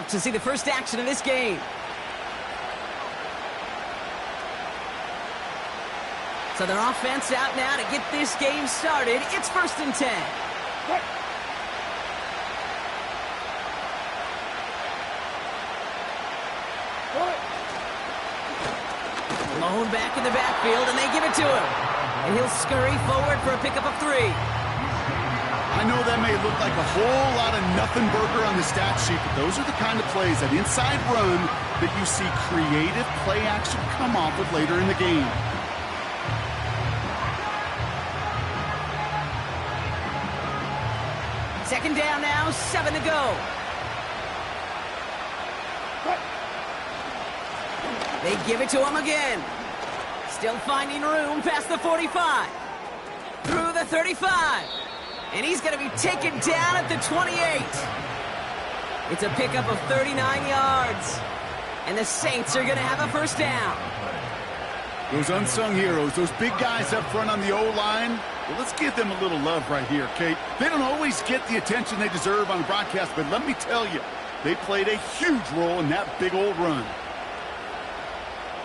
half to see the first action of this game. So their offense out now to get this game started. It's 1st and 10. Lone back in the backfield, and they give it to him. And he'll scurry forward for a pickup of 3. I know that may look like a whole lot of nothing burger on the stat sheet, but those are the kind of plays, that inside run, that you see creative play action come off of later in the game. Second down now, 7 to go. They give it to him again. Still finding room past the 45. Through the 35. And he's going to be taken down at the 28. It's a pickup of 39 yards. And the Saints are going to have a first down. Those unsung heroes, those big guys up front on the O-line, well, let's give them a little love right here, Kate. They don't always get the attention they deserve on the broadcast, but let me tell you, they played a huge role in that big old run.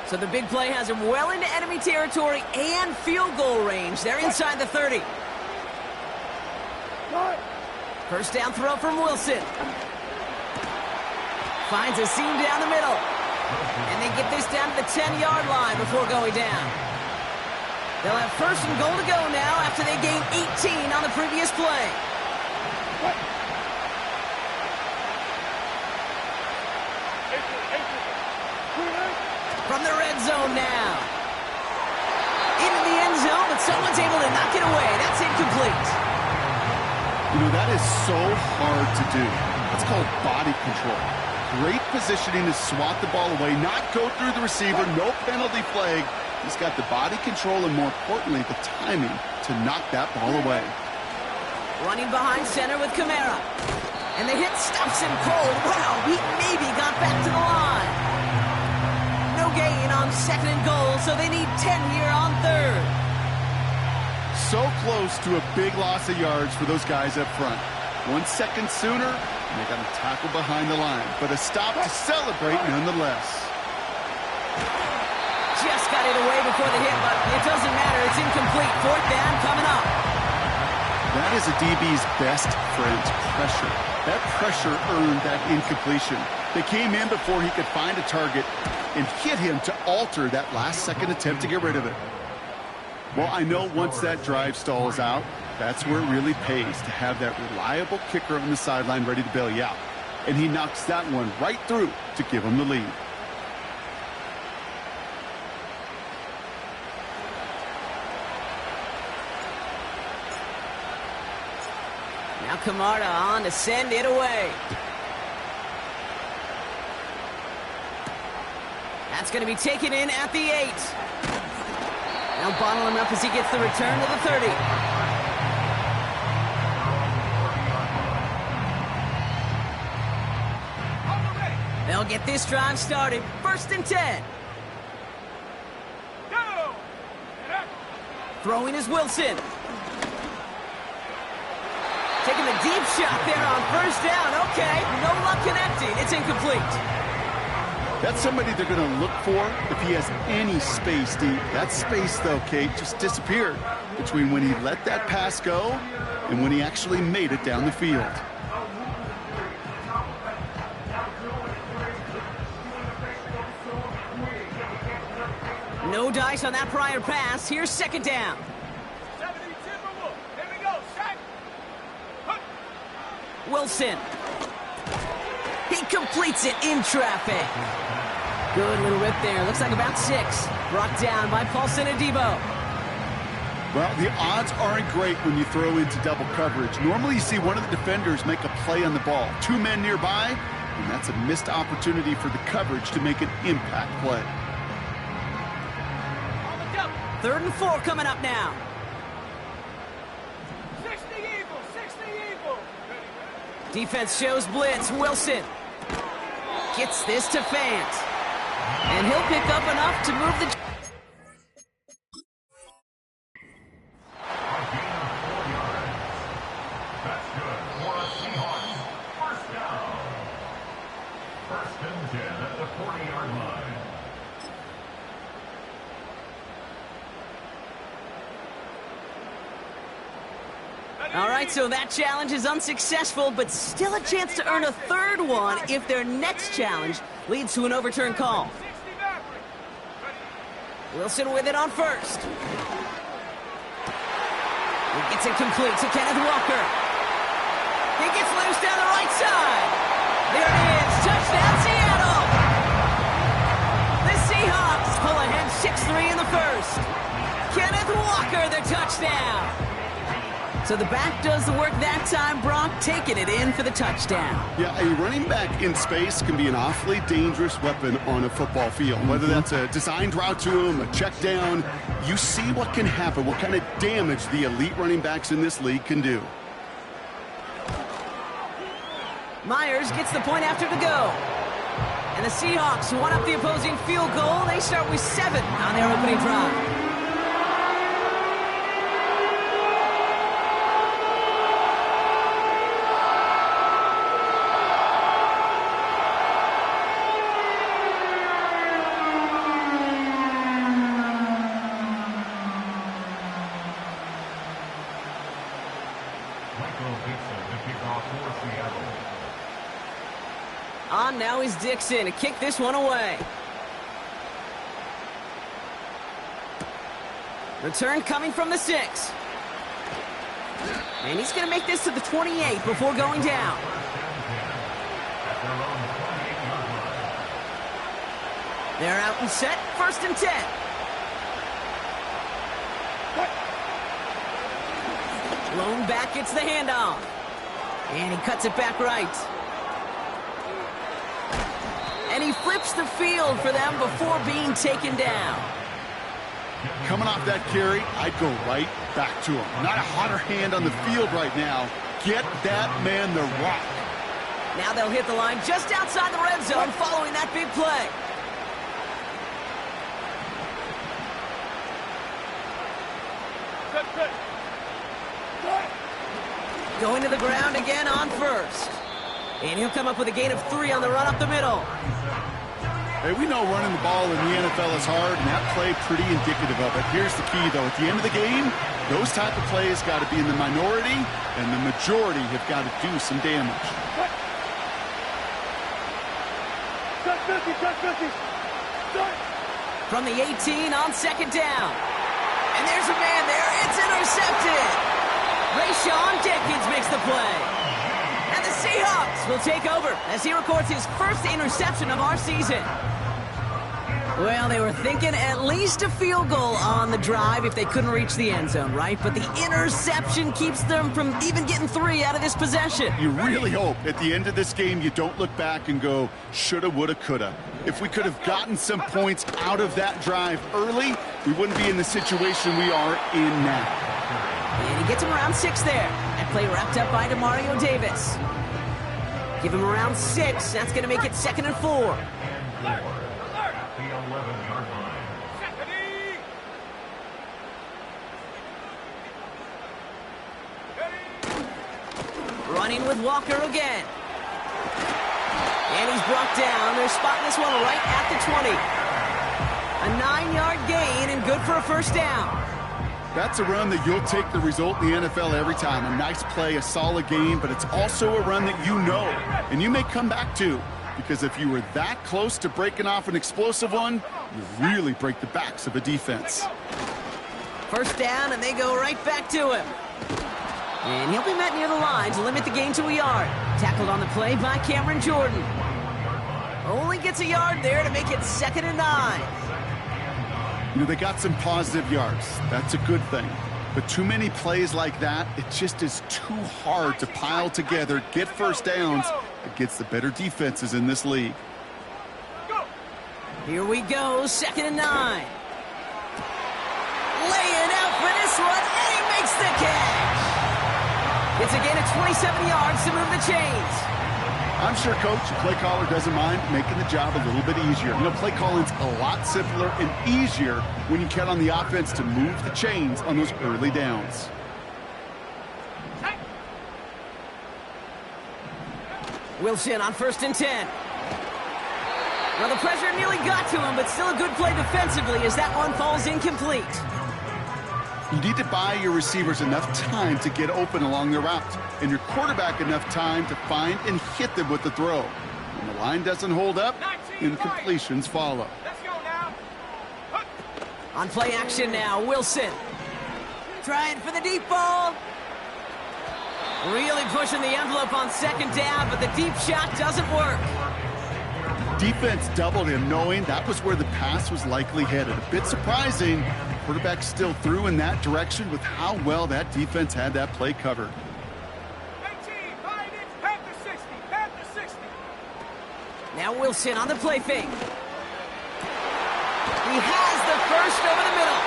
So the big play has him well into enemy territory and field goal range. They're inside the 30. First down throw from Wilson. Finds a seam down the middle. And they get this down to the 10-yard line before going down. They'll have 1st and goal to go now after they gained 18 on the previous play. From the red zone now. Into the end zone, but someone's able to knock it away. That's incomplete. You know, that is so hard to do. That's called body control. Great positioning to swat the ball away, not go through the receiver, no penalty flag. He's got the body control and, more importantly, the timing to knock that ball away. Running behind center with Kamara. And the hit stops him cold. Wow, he maybe got back to the line. No gain on 2nd and goal, so they need 10 here on 3rd. So close to a big loss of yards for those guys up front. 1 second sooner, and they got a tackle behind the line. But a stop to celebrate nonetheless. Just got it away before the hit, but it doesn't matter. It's incomplete. 4th down coming up. That is a DB's best friend, pressure. That pressure earned that incompletion. They came in before he could find a target and hit him to alter that last-second attempt to get rid of it. Well, I know once that drive stalls out, that's where it really pays to have that reliable kicker on the sideline ready to bail you out. And he knocks that one right through to give him the lead. Now Kamara on to send it away. That's going to be taken in at the 8. Now bottle him up as he gets the return to the 30. They'll get this drive started. 1st and 10. Throwing is Wilson. Taking the deep shot there on 1st down. Okay, no luck connecting. It's incomplete. That's somebody they're going to look for if he has any space deep. That space, though, Kate, just disappeared between when he let that pass go and when he actually made it down the field. No dice on that prior pass. Here's 2nd down. Wilson. He completes it in traffic. Good little rip there. Looks like about 6. Brought down by Paulson Adebo. Well, the odds aren't great when you throw into double coverage. Normally you see one of the defenders make a play on the ball. 2 men nearby, and that's a missed opportunity for the coverage to make an impact play. 3rd and 4 coming up now. 60 Eagle. Defense shows blitz. Wilson gets this to Fant. And he'll pick up enough to move the... First and 10 at the 40-yard line. All right, so that challenge is unsuccessful, but still a chance to earn a third one if their next challenge leads to an overturned call. Wilson with it on first. He gets it complete to Kenneth Walker. He gets loose down the right side. There it is. Touchdown, Seattle. The Seahawks pull ahead 6-3 in the first. Kenneth Walker, the touchdown. So the back does the work that time, Brock, taking it in for the touchdown. Yeah, a running back in space can be an awfully dangerous weapon on a football field. Whether that's a designed route to him, a check down, you see what can happen, what kind of damage the elite running backs in this league can do. Myers gets the point after to go. And the Seahawks won up the opposing field goal. They start with 7 on their opening drive. On now is Dixon to kick this one away. Return coming from the 6. And he's going to make this to the 28 before going down. They're out and set, first and 10. Lone back gets the handoff. And he cuts it back right. And he flips the field for them before being taken down. Coming off that carry, I'd go right back to him. Not a hotter hand on the field right now. Get that man the rock. Now they'll hit the line just outside the red zone following that big play. Going to the ground again on first. And he'll come up with a gain of 3 on the run up the middle. Hey, we know running the ball in the NFL is hard, and that play pretty indicative of it. Here's the key, though. At the end of the game, those type of plays got to be in the minority, and the majority have got to do some damage. From the 18 on second down. And there's a man there. It's intercepted. Rayshawn Jenkins makes the play. And the Seahawks will take over as he records his first interception of our season. Well, they were thinking at least a field goal on the drive if they couldn't reach the end zone, right? But the interception keeps them from even getting 3 out of this possession. You really hope at the end of this game you don't look back and go, shoulda, woulda, coulda. If we could have gotten some points out of that drive early, we wouldn't be in the situation we are in now. And he gets him around 6 there. That play wrapped up by DeMario Davis. Give him around 6. That's going to make it 2nd and 4. Running with Walker again. And he's brought down. They're spotting this one right at the 20. A 9-yard gain and good for a first down. That's a run that you'll take the result in the NFL every time. A nice play, a solid game, but it's also a run that you know and you may come back to, because if you were that close to breaking off an explosive one, you really break the backs of a defense. First down, and they go right back to him. And he'll be met near the line to limit the gain to a yard. Tackled on the play by Cameron Jordan. Only gets a yard there to make it 2nd and 9. You know, they got some positive yards. That's a good thing. But too many plays like that, it just is too hard to pile together, get first downs against the better defenses in this league. Here we go, 2nd and 9. Laying out for this one, and he makes the catch. It's a gain of 27 yards to move the chains. I'm sure Coach, the play caller, doesn't mind making the job a little bit easier. You know, play calling's a lot simpler and easier when you count on the offense to move the chains on those early downs. Wilson on 1st and 10. Well, the pressure nearly got to him, but still a good play defensively as that one falls incomplete. You need to buy your receivers enough time to get open along their routes, and your quarterback enough time to find and hit them with the throw. When the line doesn't hold up, incompletions follow. Let's go now. On play action now, Wilson. Trying for the deep ball. Really pushing the envelope on second down, but the deep shot doesn't work. Defense doubled him, knowing that was where the pass was likely headed. A bit surprising. Quarterback still threw in that direction with how well that defense had that play covered. 18, 5 inch, path to 60, path to 60. Now Wilson on the play fake. He has the first over the middle.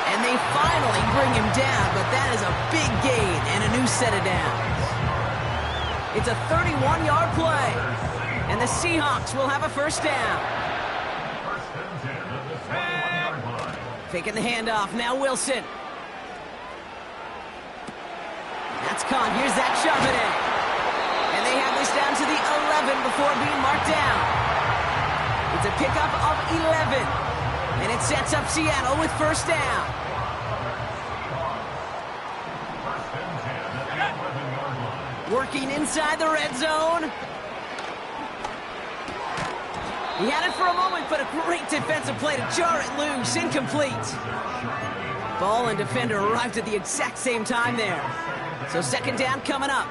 And they finally bring him down, but that is a big gain and a new set of downs. It's a 31-yard play, and the Seahawks will have a first down. Taking the handoff, now Wilson. That's caught, here's that Charbonnet. And they have this down to the 11 before being marked down. It's a pickup of 11. And it sets up Seattle with first down. Working inside the red zone. He had it for a moment, but a great defensive play to jar it loose. Incomplete. Ball and defender arrived at the exact same time there. So second down coming up.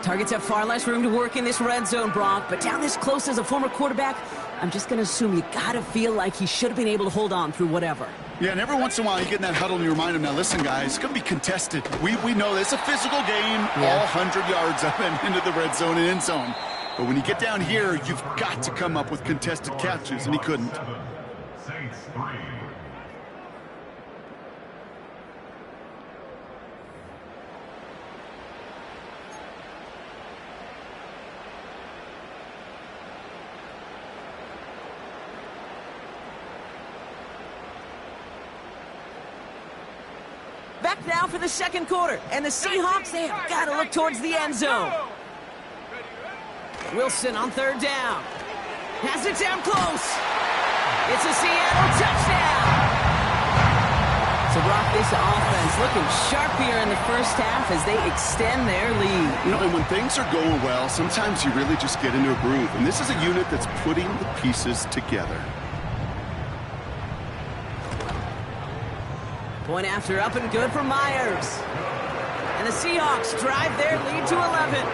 Targets have far less room to work in this red zone, Brock, but down this close as a former quarterback, I'm just going to assume you got to feel like he should have been able to hold on through whatever. Yeah, and every once in a while you get in that huddle and you remind him, now listen, guys, it's going to be contested. We know this is a physical game, all 100 yards up and into the red zone and end zone. But when you get down here, you've got to come up with contested catches, and he couldn't. Saints 3. Back now for the second quarter, and the Seahawks, they have got to look towards the end zone. Wilson on third down. Has it down close. It's a Seattle touchdown. So, Brock, this offense looking sharp here in the first half as they extend their lead. You know, and when things are going well, sometimes you really just get into a groove. And this is a unit that's putting the pieces together. Point after up and good for Myers. And the Seahawks drive their lead to 11.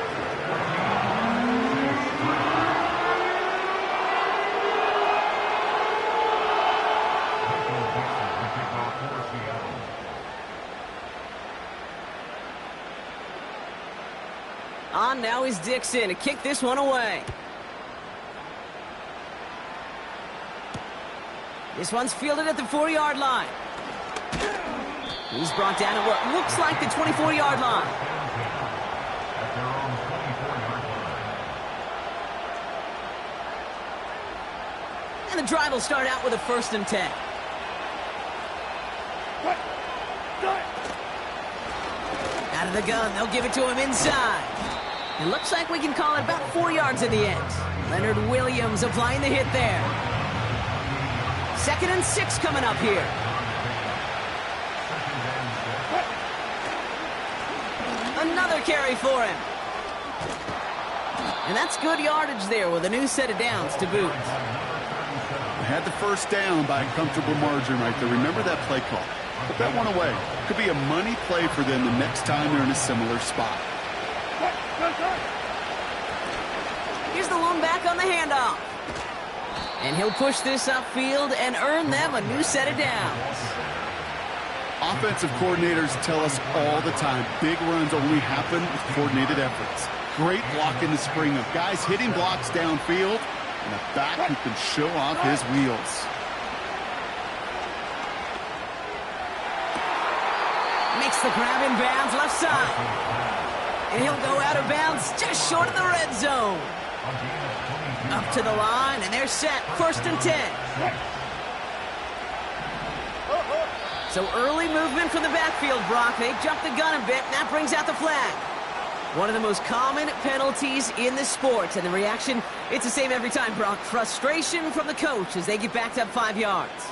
On now is Dixon to kick this one away. This one's fielded at the 4-yard line. He's brought down at what looks like the 24-yard line. And the drive will start out with a 1st and 10. Out of the gun, they'll give it to him inside. It looks like we can call it about 4 yards at the end. Leonard Williams applying the hit there. 2nd and 6 coming up here. Another carry for him. And that's good yardage there with a new set of downs to boot. They had the first down by a comfortable margin right there. Remember that play call. Put that one away. Could be a money play for them the next time they're in a similar spot. Here's the lone back on the handoff. And he'll push this upfield and earn them a new set of downs. Offensive coordinators tell us all the time, big runs only happen with coordinated efforts. Great block in the spring of guys hitting blocks downfield and a back who can show off his wheels. Makes the grab in bounds left side. And he'll go out of bounds just short of the red zone. Up to the line, and they're set. 1st and 10. So early movement from the backfield, Brock. They jumped the gun a bit, and that brings out the flag. One of the most common penalties in the sport, and the reaction, it's the same every time, Brock. Frustration from the coach as they get backed up 5 yards.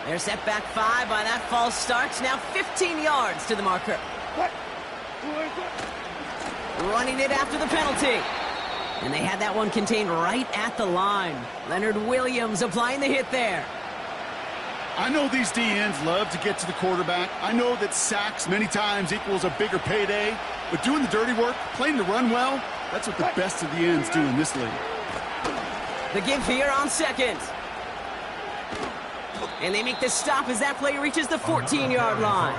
They're set back 5 by that false start. Now 15 yards to the marker. Running it after the penalty. And they had that one contained right at the line. Leonard Williams applying the hit there. I know these DNs love to get to the quarterback. I know that sacks many times equals a bigger payday. But doing the dirty work, playing the run well, that's what the best of the ends do in this league. The give here on second. And they make the stop as that play reaches the 14-yard line.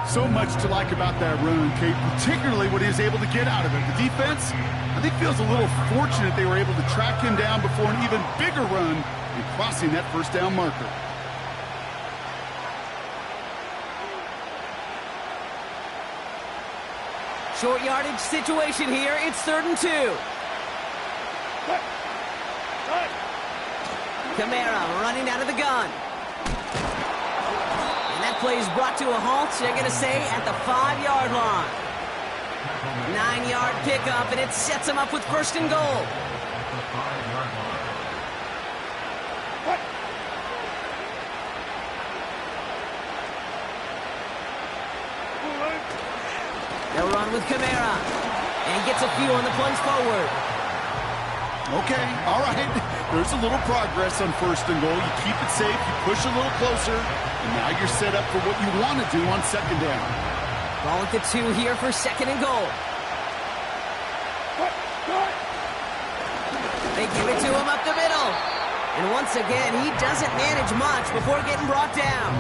So much to like about that run, Kate, particularly what he was able to get out of it. The defense, I think, feels a little fortunate they were able to track him down before an even bigger run and crossing that first down marker. Short yardage situation here. It's 3rd and 2. Kamara running out of the gun. And that play is brought to a halt, they're going to say, at the 5-yard line. 9-yard pickup, and it sets them up with 1st and goal. They'll run with Kamara. And gets a few on the plunge forward. Okay, all right. There's a little progress on 1st and goal. You keep it safe, you push a little closer, and now you're set up for what you want to do on 2nd down. Ball at the 2 here for 2nd and goal. They give it to him up the middle. And once again, he doesn't manage much before getting brought down.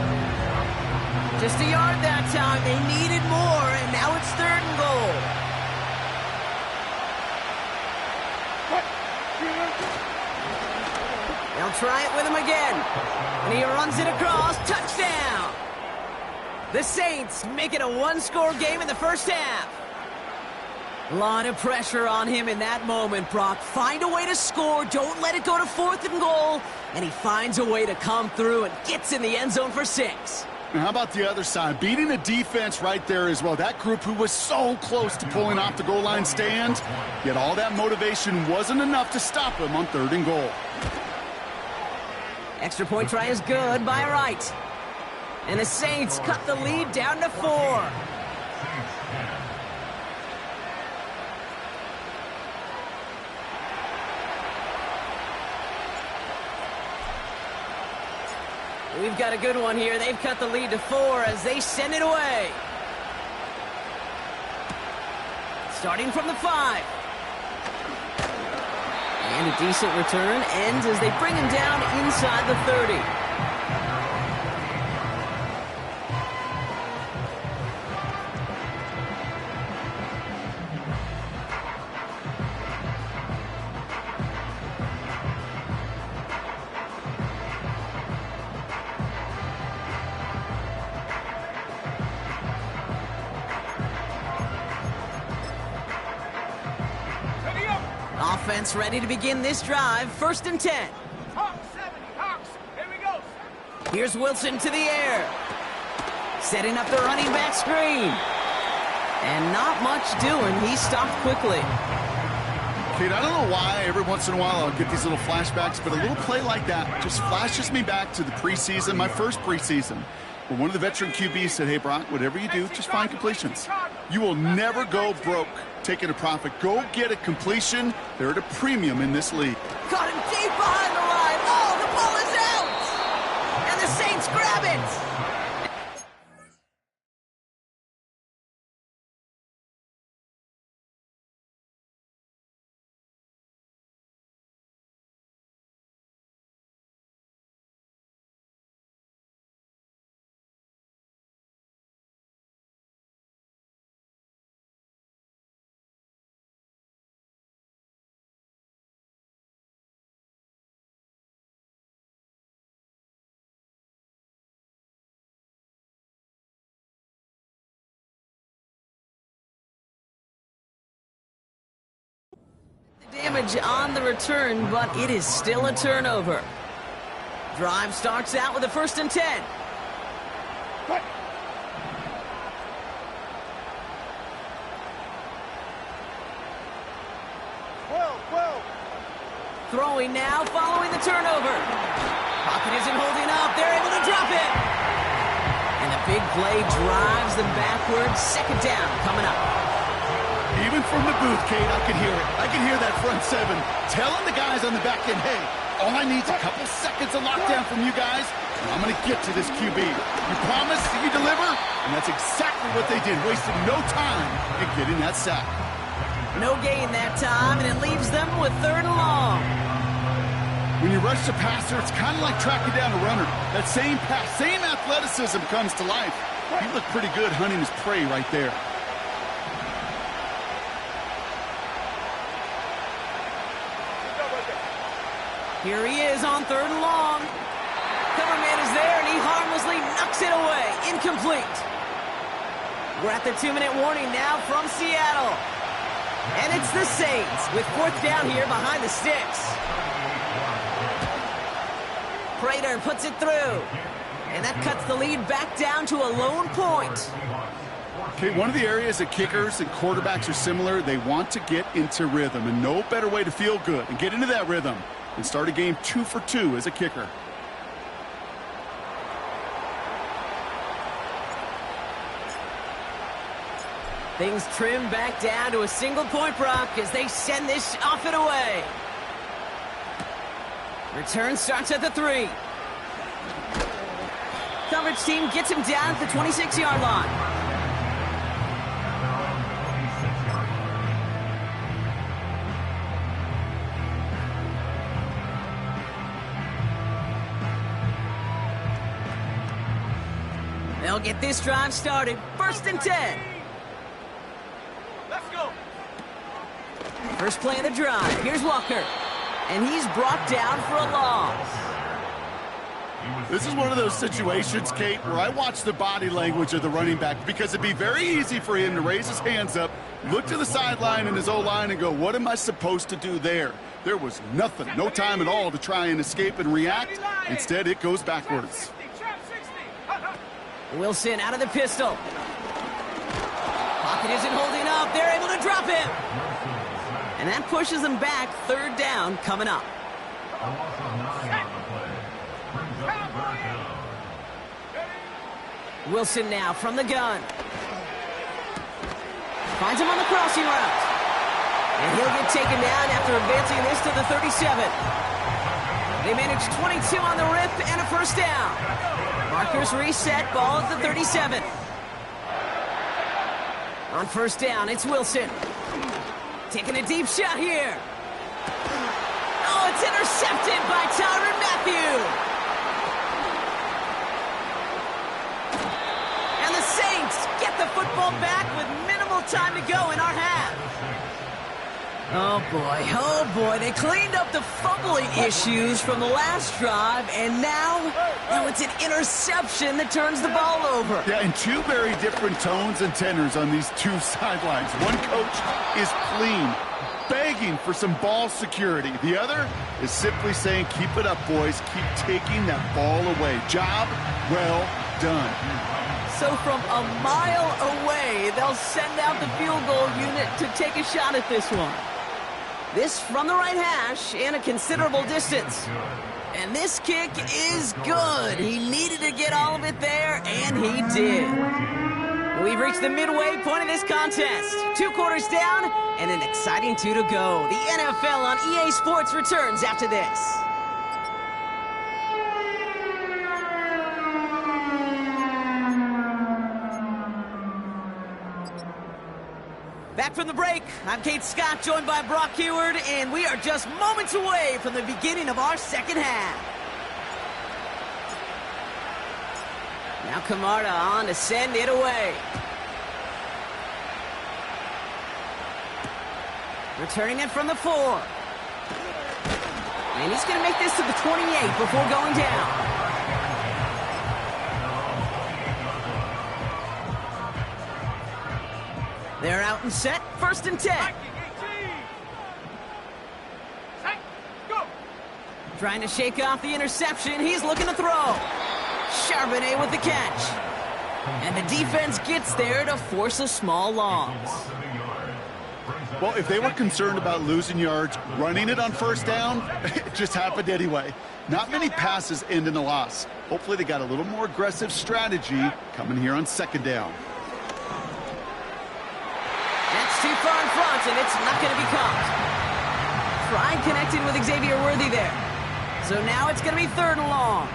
Just a yard that time. They needed more, and now it's 3rd and goal. They'll try it with him again. And he runs it across. Touchdown! The Saints make it a 1-score game in the first half. A lot of pressure on him in that moment, Brock. Find a way to score. Don't let it go to 4th and goal. And he finds a way to come through and gets in the end zone for 6. Now, how about the other side? Beating the defense right there as well. That group who was so close to pulling off the goal line stand, yet all that motivation wasn't enough to stop him on 3rd and goal. Extra point try is good by Wright. And the Saints cut the lead down to 4. We've got a good one here. They've cut the lead to 4 as they send it away. Starting from the 5. And a decent return ends as they bring him down inside the 30. Offense ready to begin this drive. 1st and 10. Hawks 70, Hawks. Here we go. Here's Wilson to the air. Setting up the running back screen. And not much doing. He stopped quickly. Kate, I don't know why every once in a while I'll get these little flashbacks, but a little play like that just flashes me back to the preseason, my first preseason, where one of the veteran QBs said, hey, Brock, whatever you do, just find completions. You will never go broke taking a profit. Go get a completion. They're at a premium in this league. Caught him deep behind the line. Oh, the ball is out. And the Saints grab it. Damage on the return, but it is still a turnover. Drive starts out with a 1st and 10. Throwing now, following the turnover. Pocket isn't holding up. They're able to drop it. And the big play drives them backwards. Second down coming up. Even from the booth, Kate, I could hear it. I could hear that front seven telling the guys on the back end, hey, all I need is a couple seconds of lockdown from you guys, and I'm going to get to this QB. You promise, you deliver, and that's exactly what they did, wasting no time in getting that sack. No gain that time, and it leaves them with 3rd and long. When you rush the passer, it's kind of like tracking down a runner. That same pass, same athleticism comes to life. He looked pretty good hunting his prey right there. Here he is on 3rd and long. Cover man is there, and he harmlessly knocks it away. Incomplete. We're at the 2-minute warning now from Seattle. And it's the Saints with 4th down here behind the sticks. Prater puts it through. And that cuts the lead back down to a lone point. Okay, one of the areas that kickers and quarterbacks are similar, they want to get into rhythm. And no better way to feel good and get into that rhythm and start a game 2 for 2 as a kicker. Things trim back down to a single-point Brock as they send this off and away. Return starts at the 3. Coverage team gets him down at the 26-yard line. They'll get this drive started. 1st and 10. Let's go. First play of the drive. Here's Walker. And he's brought down for a loss. This is one of those situations, Kate, where I watch the body language of the running back because it'd be very easy for him to raise his hands up, look to the sideline in his O-line and go, what am I supposed to do there? There was nothing, no time at all to try and escape and react. Instead, it goes backwards. Wilson out of the pistol. Pocket isn't holding up. They're able to drop him. And that pushes them back. 3rd down coming up. Wilson now from the gun. Finds him on the crossing route. And he'll get taken down after advancing this to the 37. They manage 22 on the rip and a 1st down. Markers reset, ball at the 37. On 1st down, it's Wilson. Taking a deep shot here. Oh, it's intercepted by Tyrann Mathieu. And the Saints get the football back with minimal time to go in our half. Oh boy, they cleaned up the fumbling issues from the last drive, and now it's an interception that turns the ball over. Yeah, and 2 very different tones and tenors on these 2 sidelines. One coach is clean, begging for some ball security. The other is simply saying, keep it up, boys. Keep taking that ball away. Job well done. So from a mile away, they'll send out the field goal unit to take a shot at this one. This from the right hash and a considerable distance. And this kick is good. He needed to get all of it there, and he did. We've reached the midway point of this contest. 2 quarters down and an exciting 2 to go. The NFL on EA Sports returns after this. Back from the break, I'm Kate Scott, joined by Brock Heward, and we are just moments away from the beginning of our second half. Now Camarda on to send it away. Returning it from the 4. And he's going to make this to the 28 before going down. They're out and set. 1st and 10. Trying to shake off the interception. He's looking to throw. Charbonnet with the catch. And the defense gets there to force a small loss. Well, if they were concerned about losing yards, running it on first down, it just happened anyway. Not many passes end in a loss. Hopefully they got a little more aggressive strategy coming here on second down. That's too far in front, and it's not going to be caught. Tried connecting with Xavier Worthy there. So now it's going to be 3rd and long.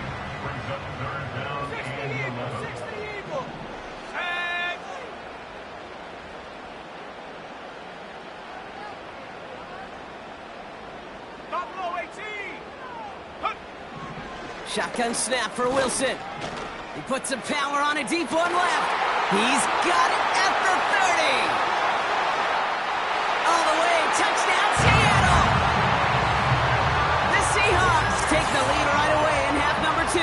60 Eagles. Tag. Double 18. Hunt. Shotgun snap for Wilson. He puts some power on a deep one left. He's got it at the 30. All the way, touchdown Seattle! The Seahawks take the lead right away in half number 2.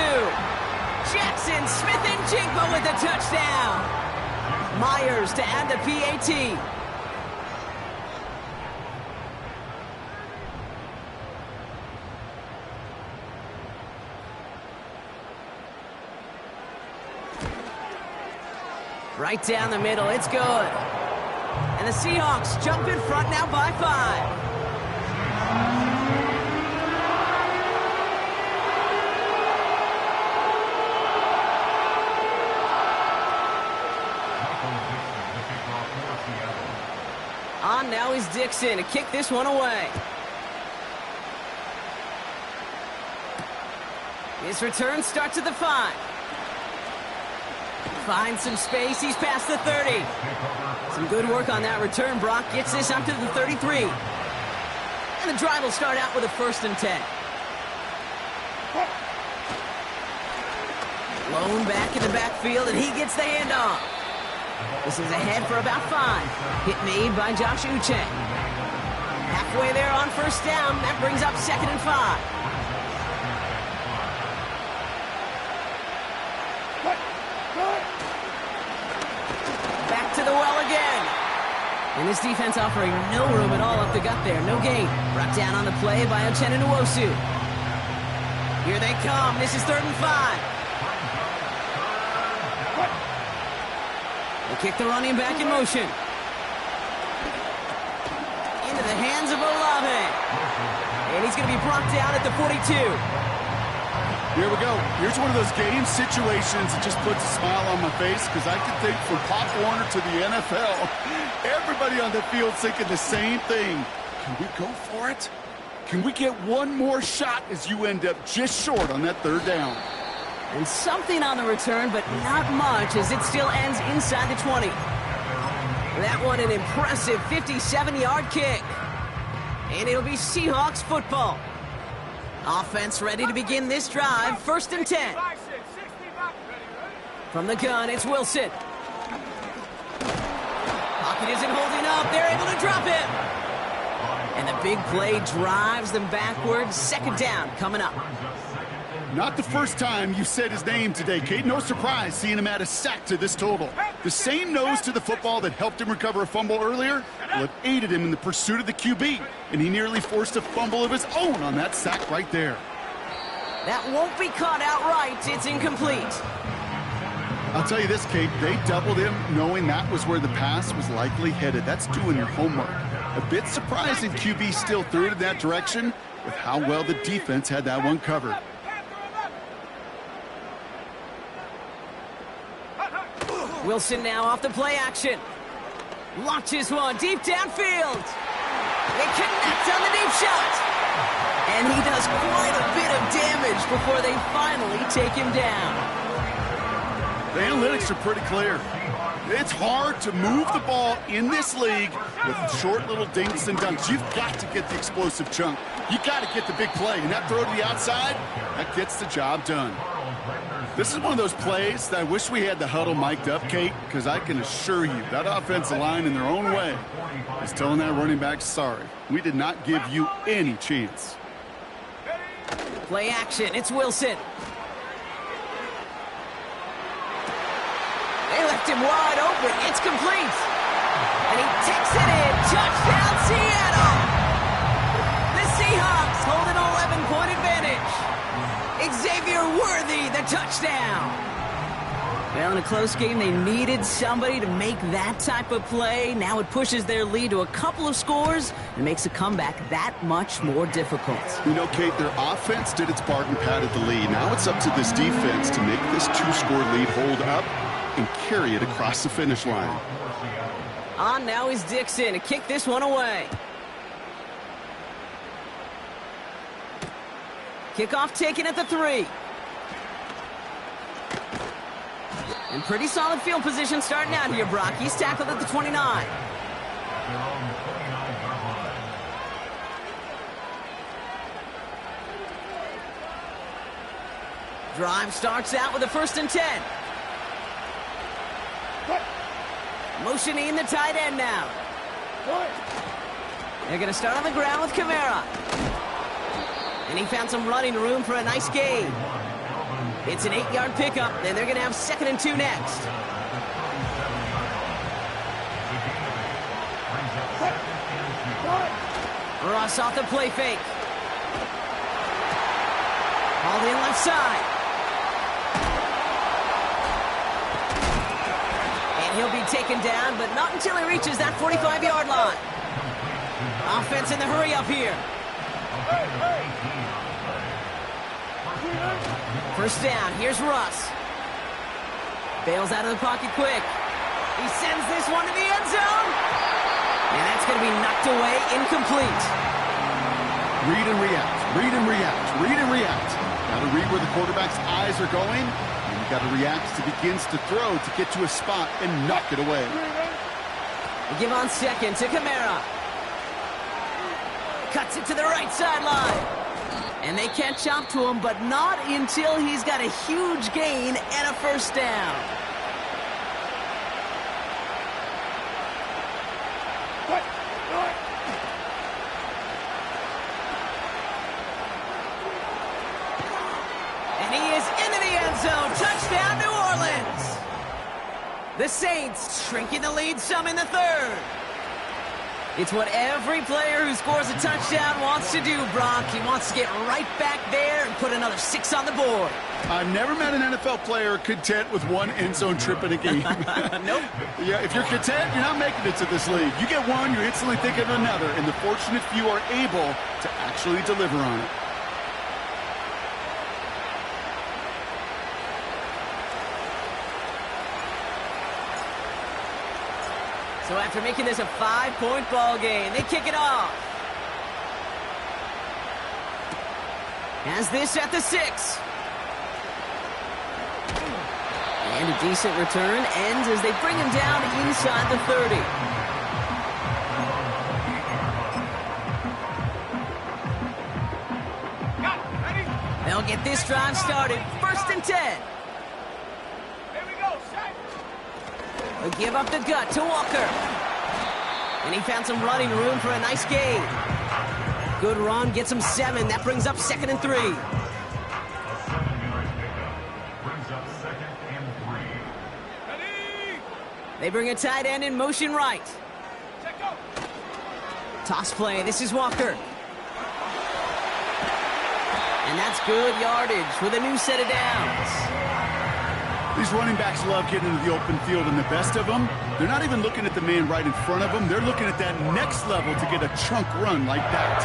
Jackson Smith-Njigba with a touchdown. Myers to add the PAT. Right down the middle, it's good. And the Seahawks jump in front now by 5. On now is Dixon to kick this one away. His return starts at the 5. Finds some space, he's past the 30. Some good work on that return. Brock gets this up to the 33. And the drive will start out with a 1st and 10. Lone back in the backfield, and he gets the handoff. This is ahead for about 5. Hit made by Josh Uche. Halfway there on 1st down. That brings up 2nd and 5. Back to the well again. And this defense offering no room at all up the gut there. No gain. Brought down on the play by Uchenna Nwosu. Here they come. This is 3rd and 5. They kick the running back in motion. Into the hands of Olave. And he's going to be brought down at the 42. Here we go. Here's one of those game situations that just puts a smile on my face because I can think from Pop Warner to the NFL, everybody on the field thinking the same thing. Can we go for it? Can we get one more shot as you end up just short on that 3rd down? And something on the return, but not much as it still ends inside the 20. That one an impressive 57-yard kick. And it'll be Seahawks football. Offense ready to begin this drive. 1st and 10. From the gun, it's Wilson. Pocket isn't holding up. They're able to drop him. And the big play drives them backwards. 2nd down coming up. Not the first time you said his name today, Kate. No surprise seeing him add a sack to this total. The same nose to the football that helped him recover a fumble earlier, well, it aided him in the pursuit of the QB, and he nearly forced a fumble of his own on that sack right there. That won't be caught outright. It's incomplete. I'll tell you this, Kate, they doubled him knowing that was where the pass was likely headed. That's doing your homework. A bit surprising QB still threw it in that direction with how well the defense had that one covered. Wilson now off the play action. Launches one deep downfield. They connect on the deep shot. And he does quite a bit of damage before they finally take him down. The analytics are pretty clear. It's hard to move the ball in this league with short little dinks and dunks. You've got to get the explosive chunk. You've got to get the big play. And that throw to the outside, that gets the job done. This is one of those plays that I wish we had the huddle mic'd up, Kate, because I can assure you that offensive line in their own way is telling that running back, sorry, we did not give you any chance. Play action, it's Wilson. They left him wide open, it's complete. And he takes it in, touchdown Seattle! The Seahawks hold an 11-point advantage. Xavier Worthy, the touchdown. Well, in a close game, they needed somebody to make that type of play. Now it pushes their lead to a couple of scores and makes a comeback that much more difficult. You know, Kate, their offense did its part and padded the lead. Now it's up to this defense to make this 2-score lead hold up and carry it across the finish line. On now is Dixon to kick this one away. Kickoff taken at the 3. And pretty solid field position starting out here, Brock. He's tackled at the 29. Drive starts out with a 1st and 10. Motioning the tight end now. They're going to start on the ground with Kamara. And he found some running room for a nice gain. It's an 8-yard pickup, and they're going to have 2nd and 2 next. Ross off the play fake. Hauled in left side. And he'll be taken down, but not until he reaches that 45-yard line. Offense in the hurry up here. 1st down, here's Russ. Bails out of the pocket quick. He sends this one to the end zone. And that's going to be knocked away, incomplete. Read and react, read and react, read and react. Got to read where the quarterback's eyes are going, and you got to react as he begins to throw to get to a spot and knock it away. They give on 2nd to Kamara. Cuts it to the right sideline. And they catch up to him, but not until he's got a huge gain and a 1st down. And he is into the end zone. Touchdown, New Orleans. The Saints shrinking the lead some in the 3rd. It's what every player who scores a touchdown wants to do, Brock. He wants to get right back there and put another 6 on the board. I've never met an NFL player content with one end zone trip in a game. Nope. Yeah, if you're content, you're not making it to this league. You get one, you're instantly thinking of another, and the fortunate few are able to actually deliver on it. So after making this a 5-point ball game, they kick it off. Has this at the 6. And a decent return ends as they bring him down inside the 30. They'll get this drive started. 1st and 10. They give up the gut to Walker. And he found some running room for a nice gain. Good run, gets him 7. That brings up 2nd and 3. They bring a tight end in motion right. Toss play, this is Walker. And that's good yardage with a new set of downs. These running backs love getting into the open field, and the best of them, they're not even looking at the man right in front of them. They're looking at that next level to get a chunk run like that.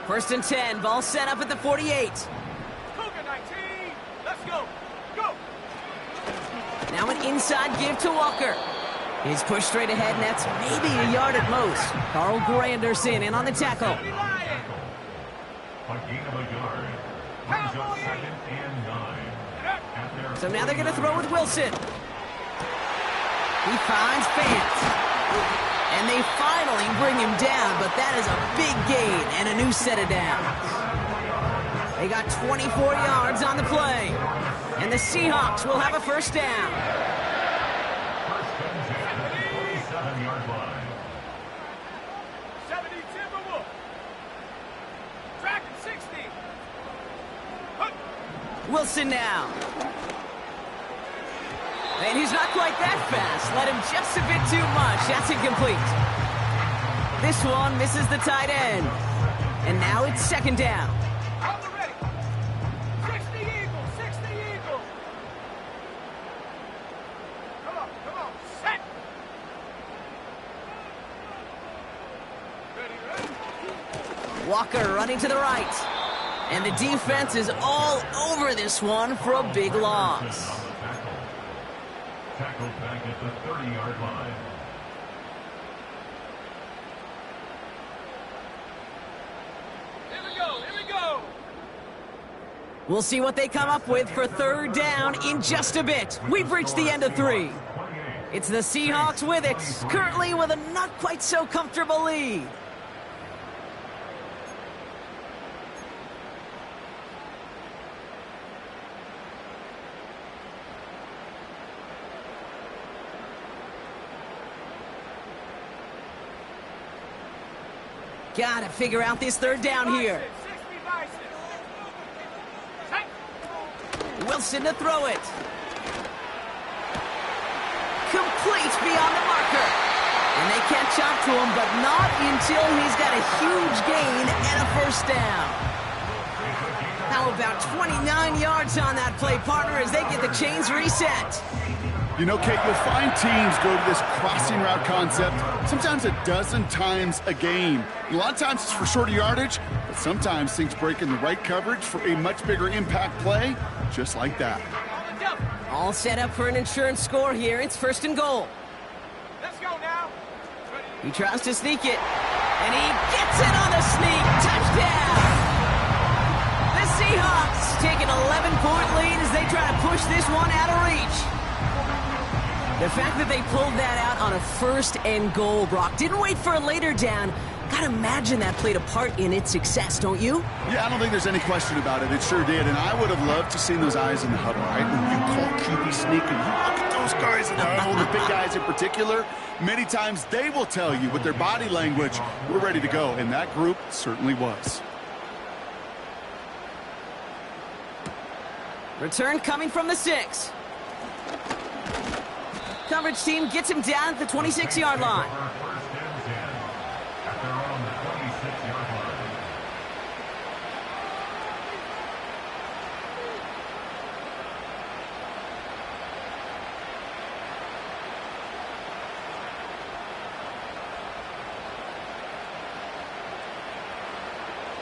First and 10, ball set up at the 48. Cougar 19, let's go, go! Now an inside give to Walker. He's pushed straight ahead, and that's maybe a yard at most. Carl Granderson in on the tackle. A gain of a yard. Brings up 2nd and 9. So now they're going to throw with Wilson. He finds Fant. And they finally bring him down, but that is a big gain and a new set of downs. They got 24 yards on the play. And the Seahawks will have a 1st down. 7-yard line. 70 Timberwolf. Track at 60. Wilson now. And he's not quite that fast. Let him just a bit too much. That's incomplete. This one misses the tight end. And now it's second down. On the ready. 60 Eagles, 60 Eagles. Come on, set. Ready. Walker running to the right. And the defense is all over this one for a big loss. Tackle back at the 30-yard line. Here we go. We'll see what they come up with for third down in just a bit. We've reached the end of 3. It's the Seahawks with it, currently with a not quite so comfortable lead. Gotta figure out this third down here. 60 by 6. Wilson to throw it. Complete beyond the marker. And they catch up to him, but not until he's got a huge gain and a first down. How about 29 yards on that play, partner, as they get the chains reset? You know, Kate, you'll find teams go to this crossing route concept sometimes a dozen times a game. A lot of times it's for shorter yardage, but sometimes things break in the right coverage for a much bigger impact play, just like that. All set up for an insurance score here. It's first and goal. Let's go now. He tries to sneak it, and he gets it on the sneak. Touchdown! The Seahawks take an 11-point lead as they try to push this one out of reach. The fact that they pulled that out on a first and goal, Brock, didn't wait for a later down. Gotta imagine that played a part in its success, don't you? Yeah, I don't think there's any question about it. It sure did, and I would have loved to see those eyes in the huddle, right? When you call QB sneak and you look at those guys in the huddle, the big guys in particular, many times they will tell you with their body language, we're ready to go, and that group certainly was. Return coming from the 6. Coverage team gets him down at the 26-yard line.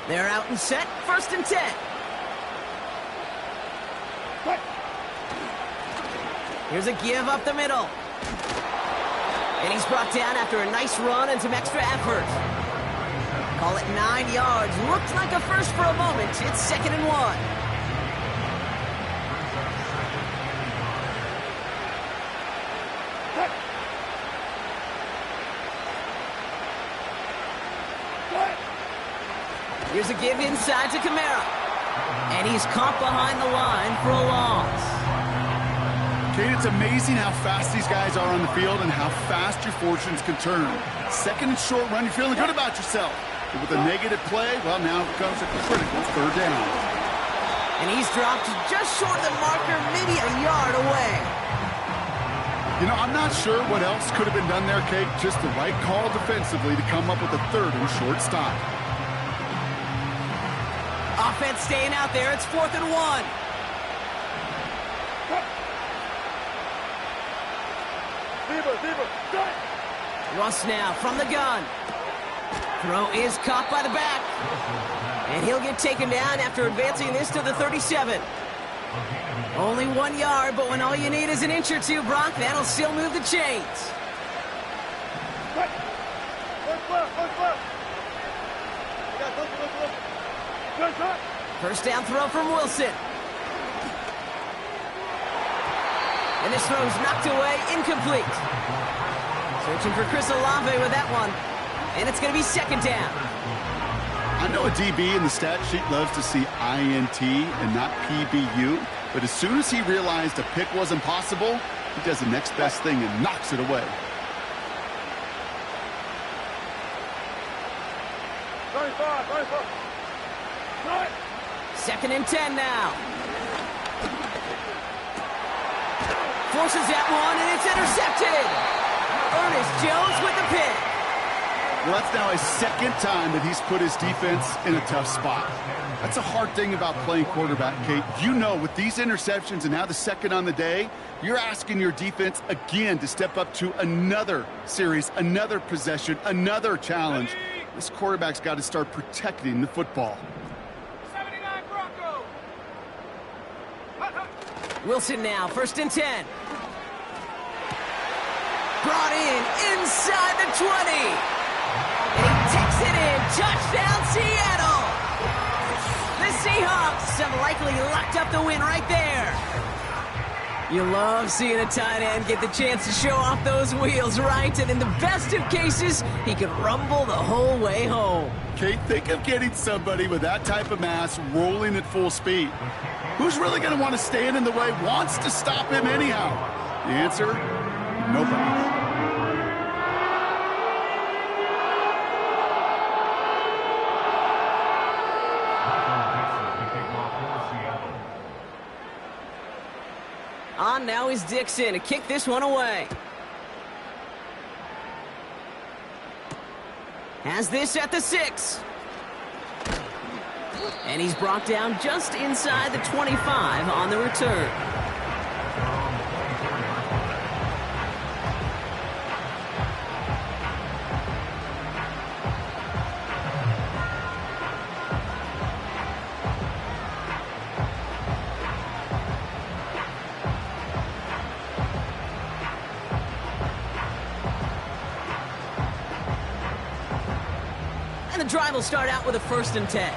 They're out and set, first and 10. Here's a give up the middle. And he's brought down after a nice run and some extra effort. Call it 9 yards. Looked like a first for a moment. It's second and 1. Here's a give inside to Kamara. And he's caught behind the line for a loss. Kate, it's amazing how fast these guys are on the field and how fast your fortunes can turn. Second and short run, you're feeling good about yourself. But with a negative play, well, now it comes at the critical third down. And he's dropped just short of the marker, maybe a yard away. You know, I'm not sure what else could have been done there, Kate. Just the right call defensively to come up with a third and short stop. Offense staying out there. It's 4th and 1. Russ now from the gun. Throw is caught by the back. And he'll get taken down after advancing this to the 37. Only 1 yard, but when all you need is an inch or two, Brock, that'll still move the chains. First down throw from Wilson. And this throw's knocked away, incomplete. Searching for Chris Olave with that one. And it's going to be second down. I know a DB in the stat sheet loves to see INT and not PBU, but as soon as he realized a pick wasn't possible, he does the next best thing and knocks it away. Second and 10 now. Forces that one, and it's intercepted. Ernest Jones with the pick. Well, that's now his second time that he's put his defense in a tough spot. That's a hard thing about playing quarterback, Kate. You know, with these interceptions and now the second on the day, you're asking your defense again to step up to another series, another possession, another challenge. This quarterback's got to start protecting the football. 79 Bronco. Wilson now, 1st and 10. Brought in inside the 20. And he takes it in. Touchdown, Seattle. The Seahawks have likely locked up the win right there. You love seeing a tight end get the chance to show off those wheels, right? And in the best of cases, he can rumble the whole way home. Kate, think of getting somebody with that type of mass rolling at full speed. Who's really going to want to stand in the way, wants to stop him anyhow? The answer? Nobody. On now is Dixon to kick this one away. Has this at the 6. And he's brought down just inside the 25 on the return. And the drive will start out with a 1st and 10.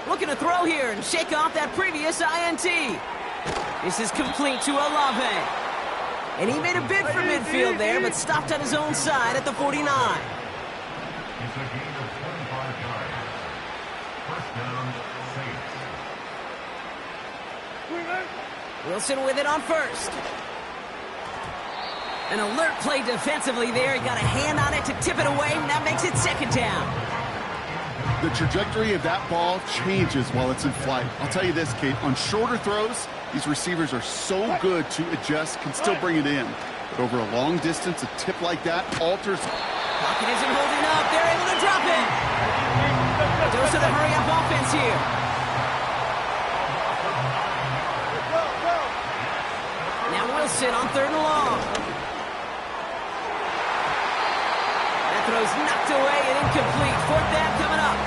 Looking to throw here and shake off that previous INT. This is complete to Olave. And he made a bid for midfield there, but stopped on his own side at the 49. It's a gain of 25 yards. 1st down, Saints. Wilson with it on 1st. An alert play defensively there. He got a hand on it to tip it away, and that makes it 2nd down. The trajectory of that ball changes while it's in flight. I'll tell you this, Kate, on shorter throws, these receivers are so good to adjust, can still bring it in. But over a long distance, a tip like that alters. Pocket isn't holding up. They're able to drop it. Dose of the hurry-up offense here. Now Wilson on 3rd and long. That throw's knocked away and incomplete. 4th down coming up.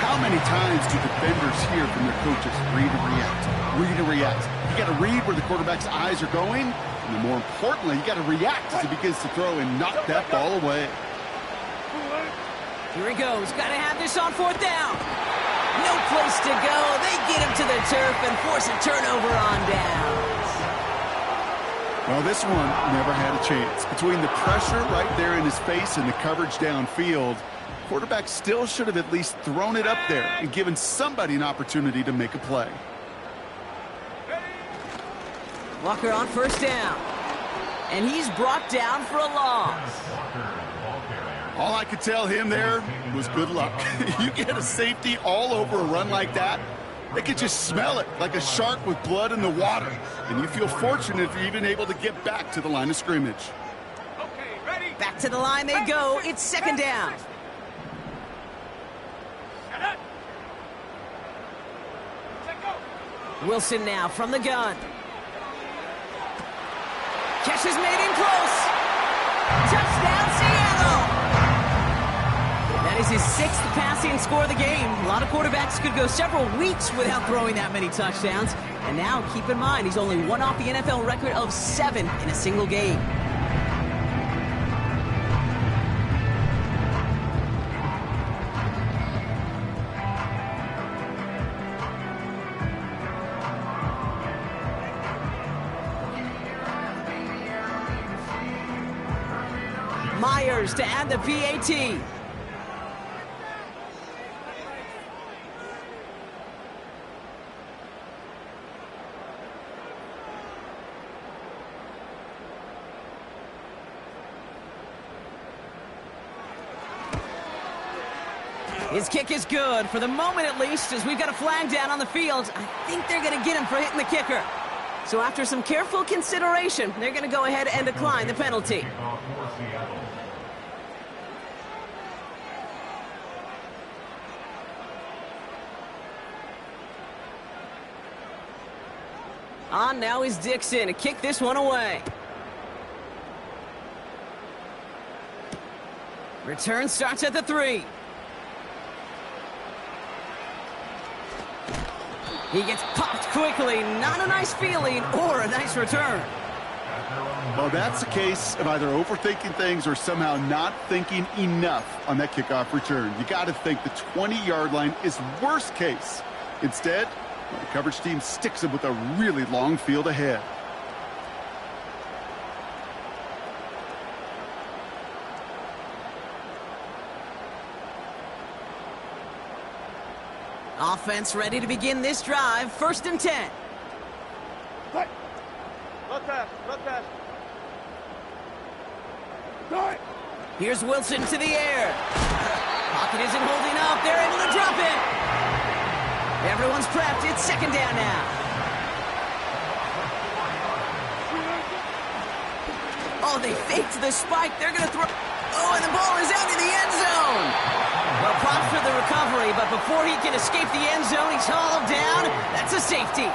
How many times do defenders hear from their coaches, read and react, read and react? You got to read where the quarterback's eyes are going, and then more importantly, you got to react as he begins to throw and knock that ball away. Here he goes. Got to have this on 4th down. No place to go. They get him to the turf and force a turnover on downs. Well, this one never had a chance. Between the pressure right there in his face and the coverage downfield, quarterback still should have at least thrown it up there and given somebody an opportunity to make a play. Walker on 1st down. And he's brought down for a loss. All I could tell him there was good luck. You get a safety all over a run like that, they could just smell it like a shark with blood in the water. And you feel fortunate if you're even able to get back to the line of scrimmage. Okay, ready? Back to the line they go. It's 2nd down. Set up. Set go. Wilson now from the gun. Catch is made in close. Touchdown, Seattle. That is his 6th passing score of the game. A lot of quarterbacks could go several weeks without throwing that many touchdowns. And now, keep in mind, he's only one off the NFL record of 7 in a single game. Myers to add the PAT. His kick is good, for the moment at least, as we've got a flag down on the field. I think they're going to get him for hitting the kicker. So after some careful consideration, they're going to go ahead and decline the penalty. Kickoff for Seattle. On now is Dixon to kick this one away. Return starts at the 3. He gets popped quickly. Not a nice feeling or a nice return. Well, that's the case of either overthinking things or somehow not thinking enough on that kickoff return. You got to think the 20-yard line is worst case. Instead, the coverage team sticks him with a really long field ahead. Offense ready to begin this drive. 1st and 10. Right. Look that. Right. Here's Wilson to the air. Pocket isn't holding up. They're able to drop it. Everyone's prepped. It's 2nd down now. Oh, they faked the spike. They're going to throw. Oh, and the ball is out in the end zone. Well, props for the recovery, but before he can escape the end zone, he's hauled down. That's a safety.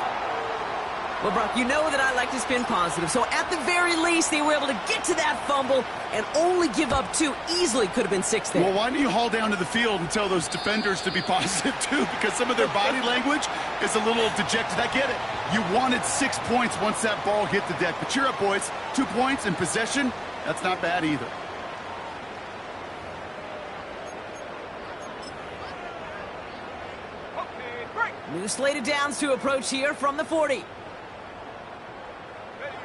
Well, Brock, you know that I like to spin positive, so at the very least, they were able to get to that fumble and only give up 2. Easily could have been 6 there. Well, why don't you haul down to the field and tell those defenders to be positive, too? Because some of their body language is a little dejected. I get it. You wanted 6 points once that ball hit the deck. But cheer up, boys. 2 points in possession, that's not bad either. New slate of downs to approach here from the 40.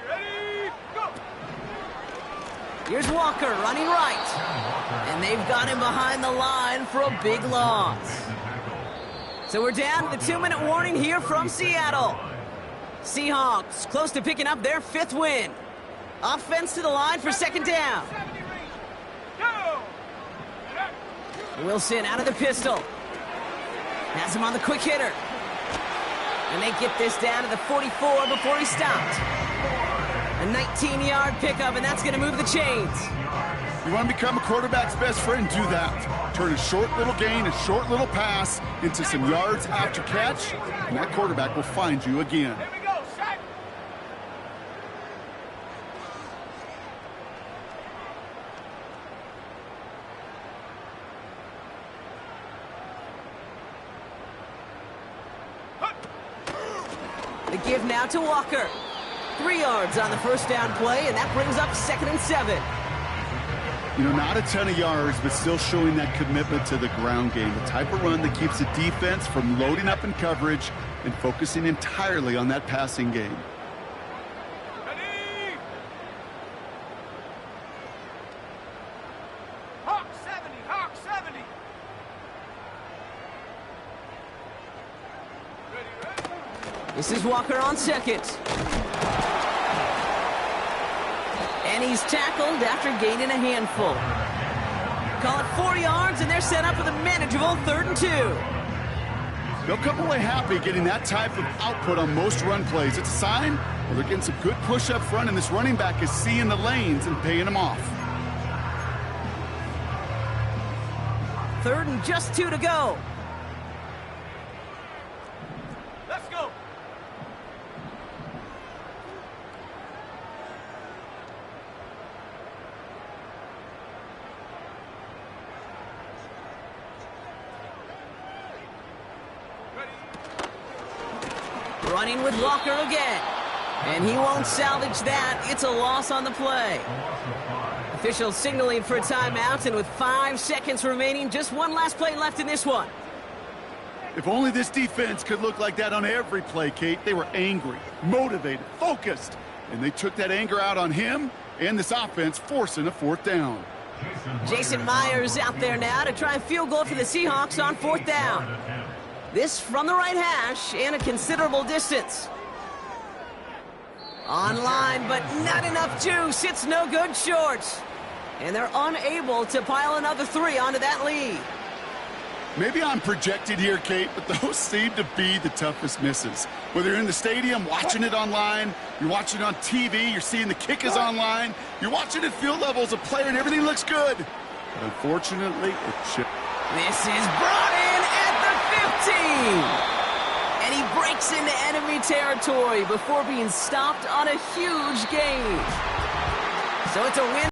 Ready, go! Here's Walker running right. And they've got him behind the line for a big loss. So we're down to the 2-minute warning here from Seattle. Seahawks close to picking up their 5th win. Offense to the line for 2nd down. Go! Wilson out of the pistol. Has him on the quick hitter. And they get this down to the 44 before he stopped. A 19-yard pickup, and that's going to move the chains. You want to become a quarterback's best friend? Do that. Turn a short little gain, a short little pass into some yards after catch, and that quarterback will find you again. Here we go, set! The give now to Walker. 3 yards on the 1st down play, and that brings up 2nd and 7. You know, not a ton of yards, but still showing that commitment to the ground game. The type of run that keeps the defense from loading up in coverage and focusing entirely on that passing game. Ready! Hawk 70, Hawk 70! Ready. This is Walker on 2nd. And he's tackled after gaining a handful. Call it 4 yards, and they're set up with a manageable 3rd and 2. They'll come away happy getting that type of output on most run plays. It's a sign, well, they're getting some good push up front, and this running back is seeing the lanes and paying them off. 3rd and just 2 to go. Let's go! Running with Walker again. And he won't salvage that. It's a loss on the play. Officials signaling for a timeout, and with 5 seconds remaining, just one last play left in this one. If only this defense could look like that on every play, Kate. They were angry, motivated, focused, and they took that anger out on him and this offense, forcing a 4th down. Jason Myers out there now to try a field goal for the Seahawks on 4th down. This from the right hash and a considerable distance. Online, but not enough juice. It's no good short. And they're unable to pile another 3 onto that lead. Maybe I'm projected here, Kate, but those seem to be the toughest misses. Whether you're in the stadium, watching it online, you're watching it on TV, you're seeing the kick is online, you're watching at field level as a player and everything looks good. But unfortunately, it should. This is brought in at the 15. And he breaks into enemy territory before being stopped on a huge gain. So it's a win.